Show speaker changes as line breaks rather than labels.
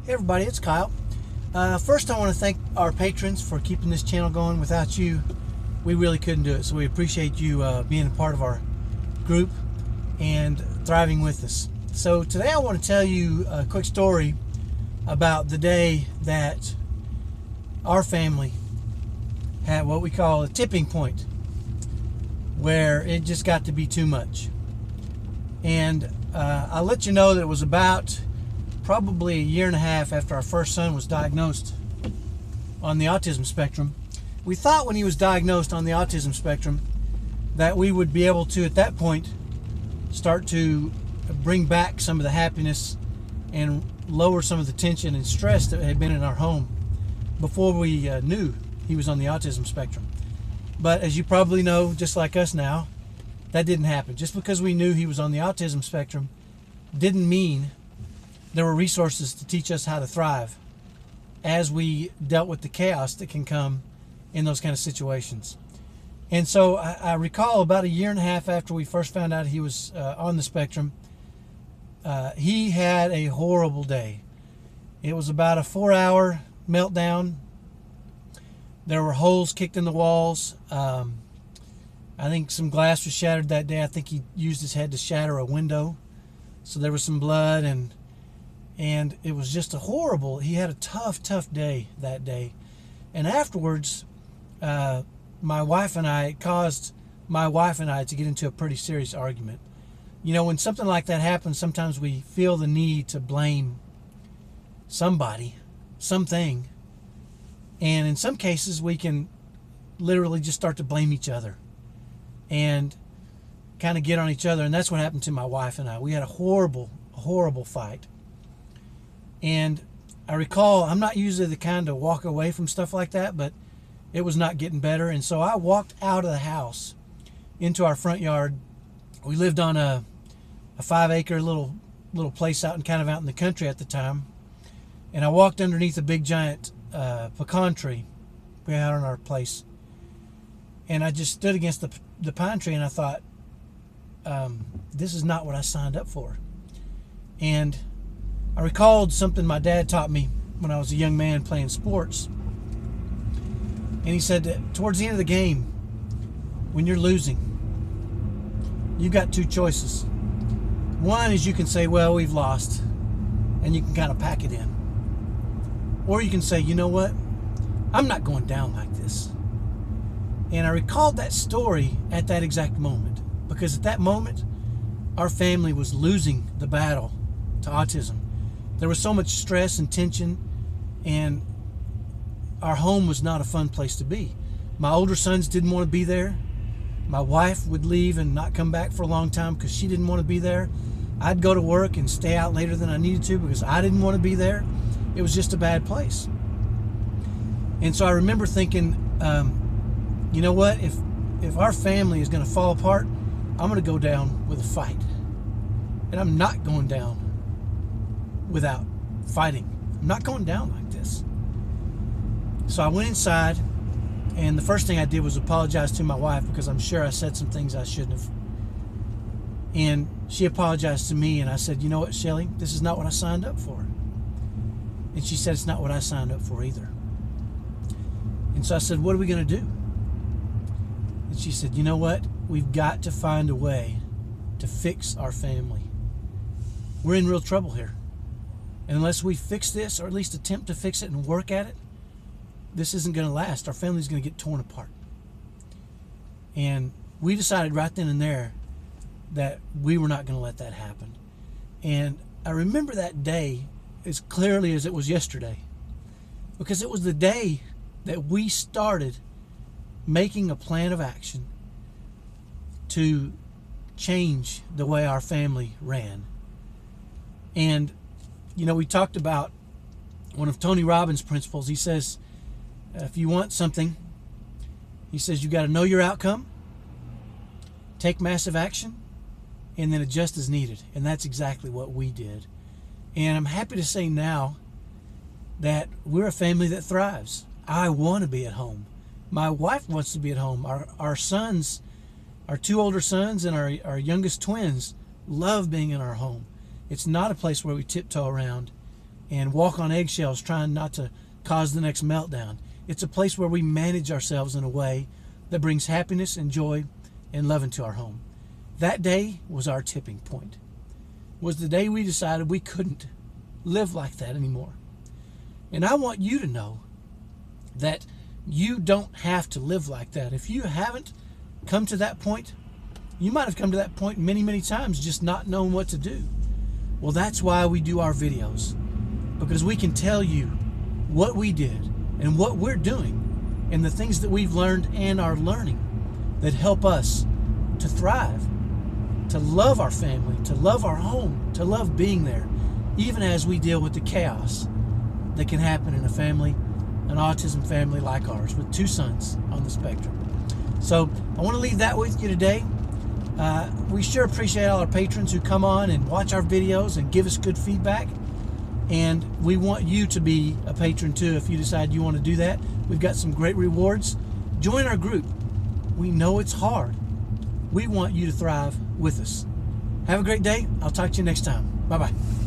Hey everybody, it's Kyle. First I want to thank our patrons for keeping this channel going. Without you, we really couldn't do it. So we appreciate you being a part of our group and thriving with us. So today I want to tell you a quick story about the day that our family had what we call a tipping point, where it just got to be too much. And I'll let you know that it was about probably a year and a half after our first son was diagnosed on the autism spectrum. We thought when he was diagnosed on the autism spectrum that we would be able to, at that point, start to bring back some of the happiness and lower some of the tension and stress that had been in our home before we knew he was on the autism spectrum. But as you probably know, just like us now, that didn't happen. Just because we knew he was on the autism spectrum didn't mean there were resources to teach us how to thrive as we dealt with the chaos that can come in those kind of situations. And so I recall about a year and a half after we first found out he was on the spectrum, he had a horrible day. It was about a 4-hour meltdown. There were holes kicked in the walls. I think some glass was shattered that day. I think he used his head to shatter a window. So there was some blood, and it was just he had a tough day that day. And afterwards, my wife and I to get into a pretty serious argument. You know, when something like that happens, sometimes we feel the need to blame somebody, something. And in some cases, we can literally just start to blame each other and kind of get on each other. And that's what happened to my wife and I. We had a horrible fight. And I recall, I'm not usually the kind to walk away from stuff like that, but it was not getting better. And so I walked out of the house into our front yard. We lived on a 5-acre little place out in the country at the time. And I walked underneath a big giant pecan tree we had on our place. And I just stood against the pine tree, and I thought, this is not what I signed up for. And I recalled something my dad taught me when I was a young man playing sports. And he said that towards the end of the game, when you're losing, you've got two choices. One is you can say, well, we've lost, and you can kind of pack it in. Or you can say, you know what? I'm not going down like this. And I recalled that story at that exact moment, because at that moment, our family was losing the battle to autism. There was so much stress and tension, and our home was not a fun place to be. My older sons didn't want to be there. My wife would leave and not come back for a long time because she didn't want to be there. I'd go to work and stay out later than I needed to because I didn't want to be there. It was just a bad place. And so I remember thinking, you know what? If our family is going to fall apart, I'm going to go down with a fight. And I'm not going down without fighting. I'm not going down like this. So I went inside, and the first thing I did was apologize to my wife, because I'm sure I said some things I shouldn't have. And she apologized to me, and I said, you know what, Shelly, this is not what I signed up for. And she said, it's not what I signed up for either. And so I said, what are we going to do? And she said, you know what? We've got to find a way to fix our family. We're in real trouble here. And unless we fix this, or at least attempt to fix it and work at it, this isn't going to last. Our family's going to get torn apart. And we decided right then and there that we were not going to let that happen. And I remember that day as clearly as it was yesterday, because it was the day that we started making a plan of action to change the way our family ran. And you know, we talked about one of Tony Robbins' principles. He says, if you want something, he says, you got to know your outcome, take massive action, and then adjust as needed. And that's exactly what we did. And I'm happy to say now that we're a family that thrives. I want to be at home. My wife wants to be at home. Our sons, our two older sons and our youngest twins love being in our home. It's not a place where we tiptoe around. and walk on eggshells trying not to cause the next meltdown. It's a place where we manage ourselves in a way that brings happiness and joy and love into our home. That day was our tipping point. Was the day we decided we couldn't live like that anymore. And I want you to know that you don't have to live like that. If you haven't come to that point, you might have come to that point many, many times just not knowing what to do. Well, that's why we do our videos, because we can tell you what we did and what we're doing and the things that we've learned and are learning that help us to thrive, to love our family, to love our home, to love being there, even as we deal with the chaos that can happen in a family, an autism family like ours with 2 sons on the spectrum. So I want to leave that with you today. We sure appreciate all our patrons who come on and watch our videos and give us good feedback. And we want you to be a patron too if you decide you want to do that. We've got some great rewards. Join our group. We know it's hard. We want you to thrive with us. Have a great day. I'll talk to you next time. Bye-bye.